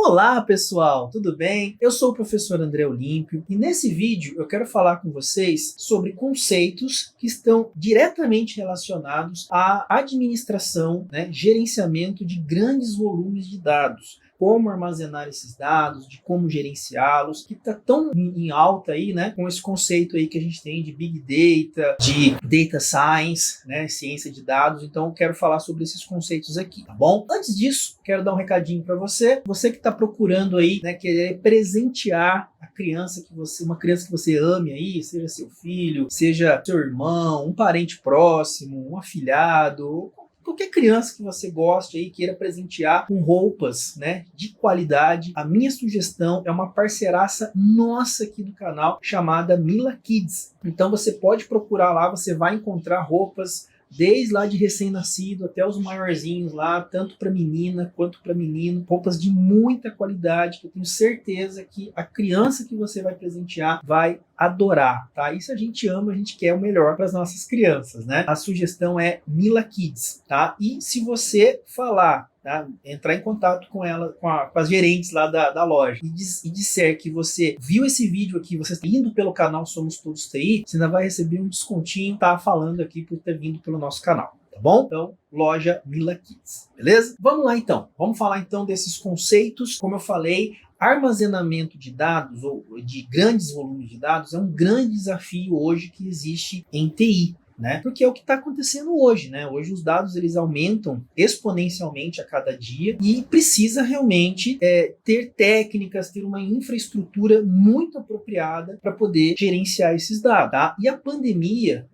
Olá pessoal, tudo bem? Eu sou o professor André Olímpio e nesse vídeo eu quero falar com vocês sobre conceitos que estão diretamente relacionados à administração, gerenciamento de grandes volumes de dados. Como armazenar esses dados, de como gerenciá-los, que está tão em alta aí, com esse conceito aí que a gente tem de Big Data, de Data Science, ciência de dados. Então eu quero falar sobre esses conceitos aqui, tá bom? Antes disso, quero dar um recadinho para você que está procurando aí, querer presentear a criança uma criança que você ame aí, seja seu filho, seja seu irmão, um parente próximo, um afilhado, qualquer criança que você goste aí, queira presentear com roupas, de qualidade. A minha sugestão é uma parceiraça nossa aqui do canal, chamada Mila Kids. Então você pode procurar lá, você vai encontrar roupas desde lá de recém-nascido até os maiorzinhos lá, tanto para menina quanto para menino, roupas de muita qualidade, que eu tenho certeza que a criança que você vai presentear vai adorar, tá? Isso a gente ama, a gente quer o melhor para as nossas crianças, A sugestão é Mila Kids, tá? E se você falar, entrar em contato com ela, com as gerentes lá da loja e disser que você viu esse vídeo aqui, você está indo pelo canal Somos Todos TI, você ainda vai receber um descontinho, tá falando aqui por ter vindo pelo nosso canal, tá bom? Então, loja Mila Kids, beleza? Vamos lá então, vamos falar então desses conceitos. Como eu falei, armazenamento de dados ou de grandes volumes de dados é um grande desafio hoje que existe em TI. Porque é o que está acontecendo hoje, Hoje os dados eles aumentam exponencialmente a cada dia e precisa realmente ter técnicas, ter uma infraestrutura muito apropriada para poder gerenciar esses dados, tá? E a pandemia,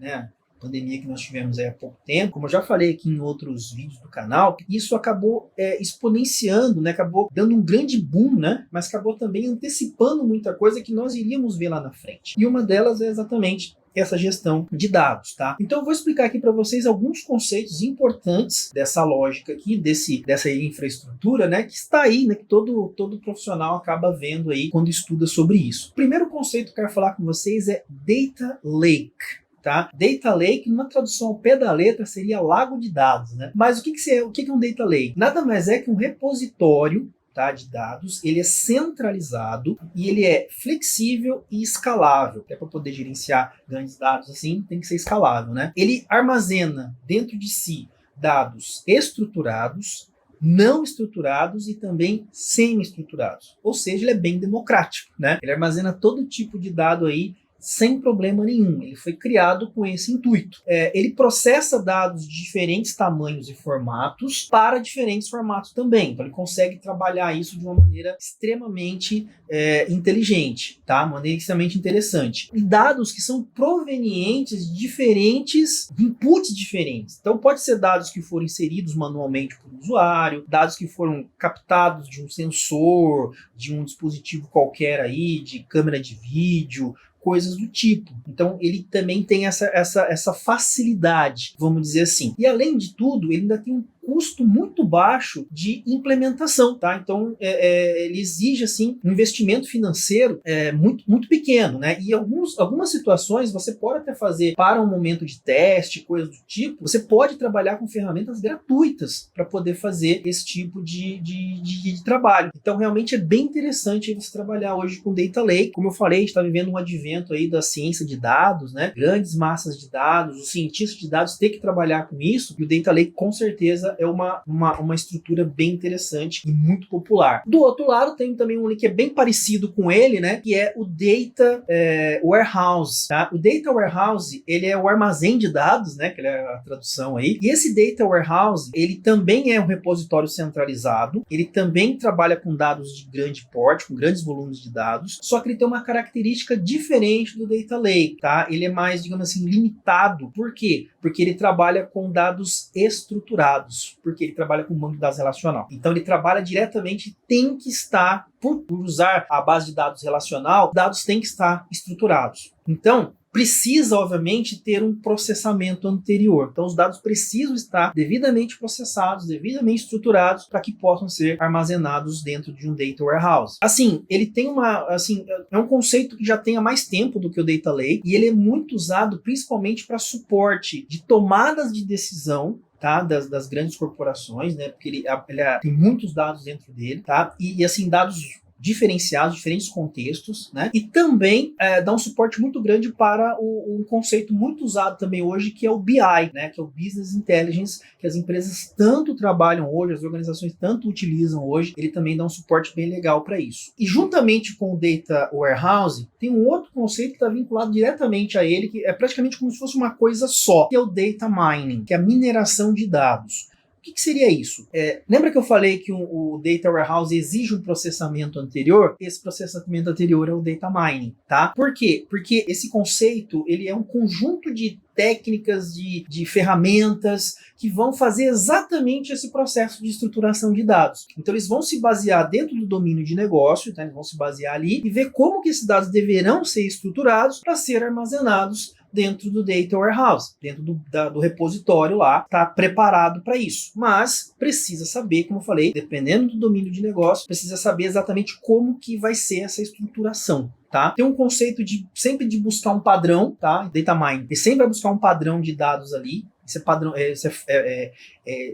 pandemia que nós tivemos há pouco tempo, como eu já falei aqui em outros vídeos do canal, isso acabou exponenciando, acabou dando um grande boom, mas acabou também antecipando muita coisa que nós iríamos ver lá na frente. E uma delas é exatamente essa gestão de dados, tá? Então eu vou explicar aqui para vocês alguns conceitos importantes dessa lógica aqui, dessa infraestrutura, que está aí, que todo profissional acaba vendo aí quando estuda sobre isso. O primeiro conceito que eu quero falar com vocês é Data Lake. Tá? Data Lake, numa tradução ao pé da letra, seria lago de dados, Mas o que é um Data Lake? Nada mais é que um repositório, de dados. Ele é centralizado e ele é flexível e escalável. Para poder gerenciar grandes dados assim, tem que ser escalável, Ele armazena dentro de si dados estruturados, não estruturados e também semi-estruturados. Ou seja, ele é bem democrático, Ele armazena todo tipo de dado aí sem problema nenhum. Ele foi criado com esse intuito. Ele processa dados de diferentes tamanhos e formatos para diferentes formatos também. Então ele consegue trabalhar isso de uma maneira extremamente inteligente, tá? Uma maneira extremamente interessante. E dados que são provenientes de diferentes inputs diferentes. Então pode ser dados que foram inseridos manualmente por usuário, dados que foram captados de um sensor, de um dispositivo qualquer aí, de câmera de vídeo, coisas do tipo. Então ele também tem essa facilidade, vamos dizer assim. E além de tudo, ele ainda tem um custo muito baixo de implementação, tá? Então ele exige assim um investimento financeiro muito, muito pequeno, E algumas situações você pode até fazer para um momento de teste, coisas do tipo. Você pode trabalhar com ferramentas gratuitas para poder fazer esse tipo de trabalho. Então realmente é bem interessante você trabalhar hoje com Data Lake. Como eu falei, a gente está vivendo um advento aí da ciência de dados, Grandes massas de dados, os cientistas de dados têm que trabalhar com isso, e o Data Lake com certeza é uma estrutura bem interessante e muito popular. Do outro lado, tem também um link que é bem parecido com ele, que é o Data Warehouse. Tá? O Data Warehouse, ele é o armazém de dados, que é a tradução aí. E esse Data Warehouse, ele também é um repositório centralizado, ele também trabalha com dados de grande porte, com grandes volumes de dados, só que ele tem uma característica diferente do Data Lake, tá? Ele é mais, digamos assim, limitado. Por quê? Porque ele trabalha com dados estruturados. Porque ele trabalha com banco de dados relacional. Então ele trabalha diretamente, tem que estar, por usar a base de dados relacional, dados têm que estar estruturados. Então, precisa, obviamente, ter um processamento anterior. Então, os dados precisam estar devidamente processados, devidamente estruturados, para que possam ser armazenados dentro de um Data Warehouse. Assim, ele tem é um conceito que já tem há mais tempo do que o Data Lake, e ele é muito usado principalmente para suporte de tomadas de decisão, tá? Das grandes corporações, né? Porque tem muitos dados dentro dele, tá? E assim, dados diferenciados, diferentes contextos, né? E também dá um suporte muito grande para um conceito muito usado também hoje, que é o BI, né? Que é o Business Intelligence, que as empresas tanto trabalham hoje, as organizações tanto utilizam hoje. Ele também dá um suporte bem legal para isso. E juntamente com o Data Warehouse, tem um outro conceito que está vinculado diretamente a ele, que é praticamente como se fosse uma coisa só, que é o Data Mining, que é a mineração de dados. O que seria isso? Lembra que eu falei que o Data Warehouse exige um processamento anterior? Esse processamento anterior é o Data Mining, tá? Por quê? Porque esse conceito, ele é um conjunto de técnicas, de ferramentas que vão fazer exatamente esse processo de estruturação de dados. Então eles vão se basear dentro do domínio de negócio, tá? Eles vão se basear ali e ver como que esses dados deverão ser estruturados para ser armazenados dentro do Data Warehouse, dentro do repositório lá, está preparado para isso. Mas precisa saber, como eu falei, dependendo do domínio de negócio, precisa saber exatamente como que vai ser essa estruturação. Tá? Tem um conceito sempre de buscar um padrão, tá? Data mining. Ele sempre vai buscar um padrão de dados ali. Esse é padrão,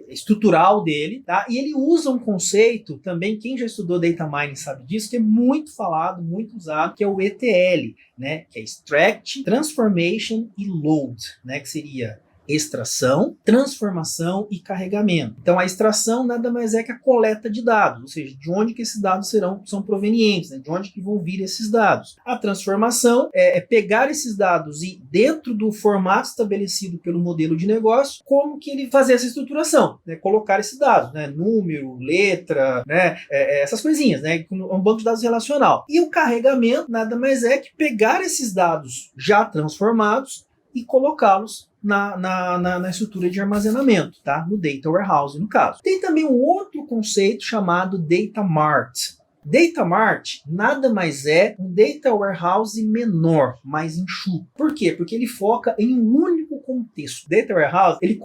estrutural dele, tá? E ele usa um conceito também, quem já estudou data mining sabe disso, que é muito falado, muito usado, que é o ETL, né? Que é Extract, Transformation e Load, né? Que seria extração, transformação e carregamento. Então a extração nada mais é que a coleta de dados, ou seja, de onde que esses dados são provenientes, né? De onde que vão vir esses dados. A transformação é pegar esses dados e dentro do formato estabelecido pelo modelo de negócio, como que ele fazer essa estruturação, né? Colocar esses dados, né? Número, letra, né? Essas coisinhas, né? Um banco de dados relacional. E o carregamento nada mais é que pegar esses dados já transformados e colocá-los na estrutura de armazenamento, tá? No Data Warehouse, no caso. Tem também um outro conceito chamado Data Mart. Data Mart nada mais é um Data Warehouse menor, mais enxuto. Por quê? Porque ele foca em um único contexto. Data Warehouse, ele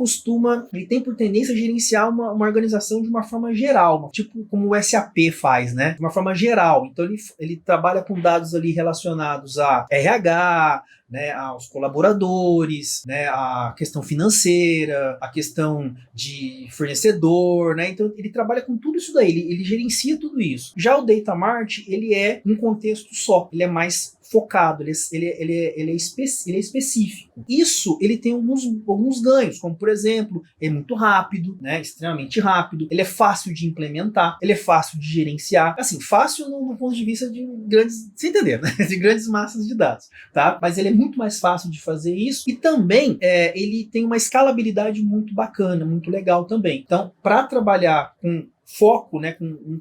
tem por tendência a gerenciar uma organização de uma forma geral, tipo como o SAP faz, né? De uma forma geral. Então ele trabalha com dados ali relacionados a RH, né, aos colaboradores, né, a questão financeira, a questão de fornecedor, né? Então ele trabalha com tudo isso daí, ele gerencia tudo isso. Já o Data Mart, ele é um contexto só, ele é mais focado, ele é específico. Isso, ele tem alguns ganhos, como por exemplo, é muito rápido, né, extremamente rápido, ele é fácil de implementar, ele é fácil de gerenciar, assim, fácil no ponto de vista de grandes, você entender, né, de grandes massas de dados, tá? Mas ele é muito mais fácil de fazer isso e também ele tem uma escalabilidade muito bacana, muito legal também. Então, para trabalhar com foco, né, com um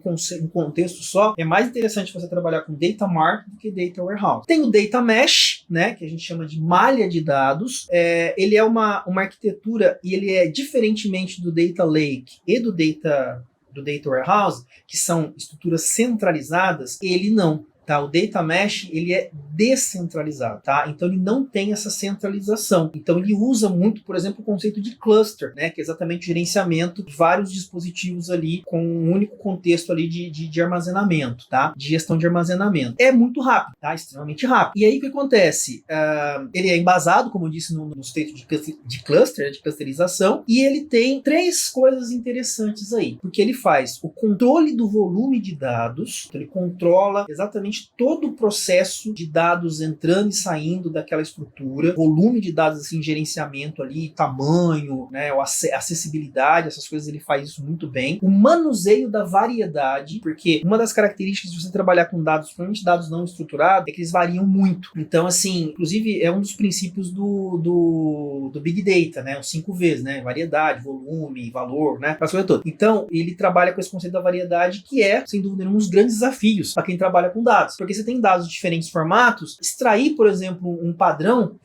contexto só, é mais interessante você trabalhar com Data Mart do que Data Warehouse. Tem o Data Mesh, né, que a gente chama de malha de dados. Ele é uma arquitetura e ele é diferentemente do Data Lake e do Data Warehouse, que são estruturas centralizadas, ele não. Tá, o Data Mesh, ele é descentralizado, tá? Então ele não tem essa centralização. Então ele usa muito, por exemplo, o conceito de cluster, né? Que é exatamente o gerenciamento de vários dispositivos ali com um único contexto ali de armazenamento, tá? De gestão de armazenamento. É muito rápido, tá? Extremamente rápido. E aí o que acontece? Ele é embasado, como eu disse, no conceito de cluster, de clusterização, e ele tem 3 coisas interessantes aí, porque ele faz o controle do volume de dados, então ele controla exatamente todo o processo de dados entrando e saindo daquela estrutura, volume de dados, assim, gerenciamento ali, tamanho, né, acessibilidade, essas coisas ele faz isso muito bem. O manuseio da variedade, porque uma das características de você trabalhar com dados, principalmente dados não estruturados, é que eles variam muito. Então, assim, inclusive é um dos princípios do Big Data, né, os 5 Vs, né, variedade, volume, valor, né, essa coisa toda. Então, ele trabalha com esse conceito da variedade, que é, sem dúvida, um dos grandes desafios para quem trabalha com dados. Porque você tem dados de diferentes formatos, extrair, por exemplo, um padrão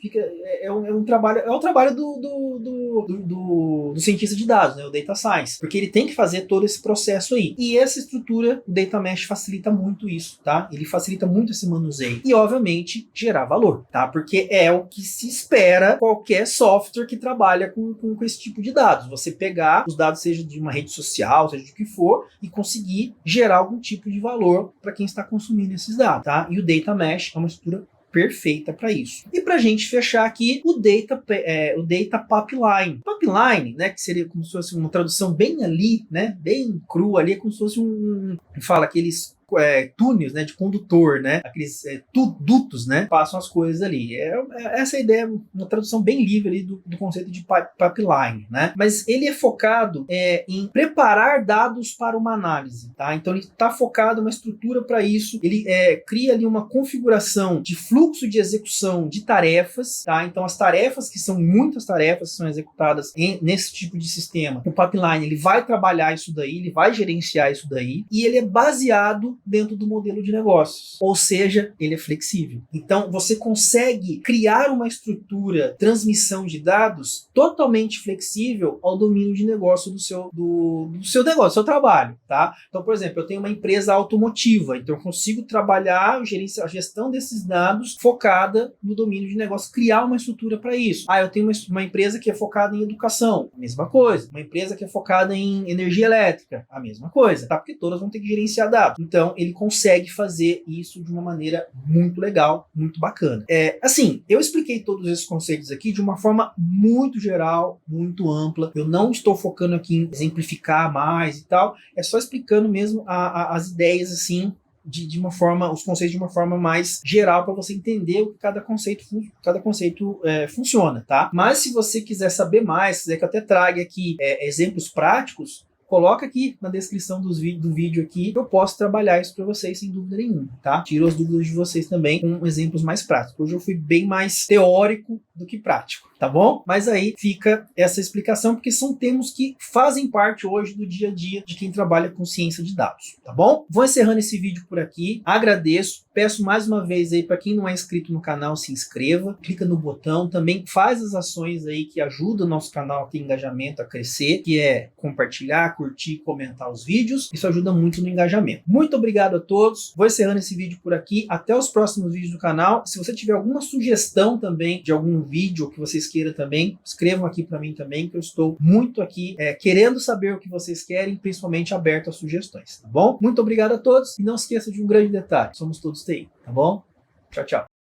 é o trabalho do cientista de dados, né, o Data Science, porque ele tem que fazer todo esse processo aí. E essa estrutura, o Data Mesh facilita muito isso, tá? Ele facilita muito esse manuseio. E, obviamente, gerar valor, tá? Porque é o que se espera qualquer software que trabalha com esse tipo de dados. Você pegar os dados, seja de uma rede social, seja de o que for, e conseguir gerar algum tipo de valor para quem está consumindo esses dados, tá? E o Data Mesh é uma estrutura perfeita para isso. E para a gente fechar aqui, o Data Pipeline. Pipeline, né, que seria como se fosse uma tradução bem ali, né, bem crua ali, é como se fosse aqueles túneis, né, de condutor, né, aqueles dutos, né, passam as coisas ali. Essa é a ideia, uma tradução bem livre ali do conceito de pipeline, né, mas ele é focado em preparar dados para uma análise, tá? Então ele está focado em uma estrutura para isso, ele cria ali uma configuração de fluxo de execução de tarefas, tá? Então as tarefas, que são muitas tarefas que são executadas nesse tipo de sistema, o pipeline ele vai trabalhar isso daí, ele vai gerenciar isso daí, e ele é baseado dentro do modelo de negócios, ou seja, ele é flexível. Então você consegue criar uma estrutura, transmissão de dados totalmente flexível ao domínio de negócio do seu negócio, do seu trabalho, tá? Então, por exemplo, eu tenho uma empresa automotiva, então eu consigo trabalhar a gestão desses dados focada no domínio de negócio, criar uma estrutura para isso. Eu tenho uma empresa que é focada em educação, a mesma coisa. Uma empresa que é focada em energia elétrica, a mesma coisa, tá? Porque todas vão ter que gerenciar dados. Então, ele consegue fazer isso de uma maneira muito legal, muito bacana. Assim, eu expliquei todos esses conceitos aqui de uma forma muito geral, muito ampla. Eu não estou focando aqui em exemplificar mais e tal, é só explicando mesmo as ideias assim, de uma forma, os conceitos de uma forma mais geral para você entender o que cada conceito funciona, tá? Mas se você quiser saber mais, quiser que eu até traga aqui exemplos práticos, coloca aqui na descrição do vídeo aqui, eu posso trabalhar isso para vocês sem dúvida nenhuma, tá? Tiro as dúvidas de vocês também com exemplos mais práticos. Hoje eu fui bem mais teórico do que prático, tá bom? Mas aí fica essa explicação, porque são termos que fazem parte hoje do dia a dia de quem trabalha com ciência de dados, tá bom? Vou encerrando esse vídeo por aqui, agradeço, peço mais uma vez aí para quem não é inscrito no canal, se inscreva, clica no botão, também faz as ações aí que ajudam o nosso canal a ter engajamento, a crescer, que é compartilhar, curtir, comentar os vídeos, isso ajuda muito no engajamento. Muito obrigado a todos, vou encerrando esse vídeo por aqui, até os próximos vídeos do canal. Se você tiver alguma sugestão também de algum vídeo que vocês queiram também, escrevam aqui para mim também, que eu estou muito aqui querendo saber o que vocês querem, principalmente aberto a sugestões, tá bom? Muito obrigado a todos e não esqueça de um grande detalhe, somos todos TI, tá bom? Tchau, tchau.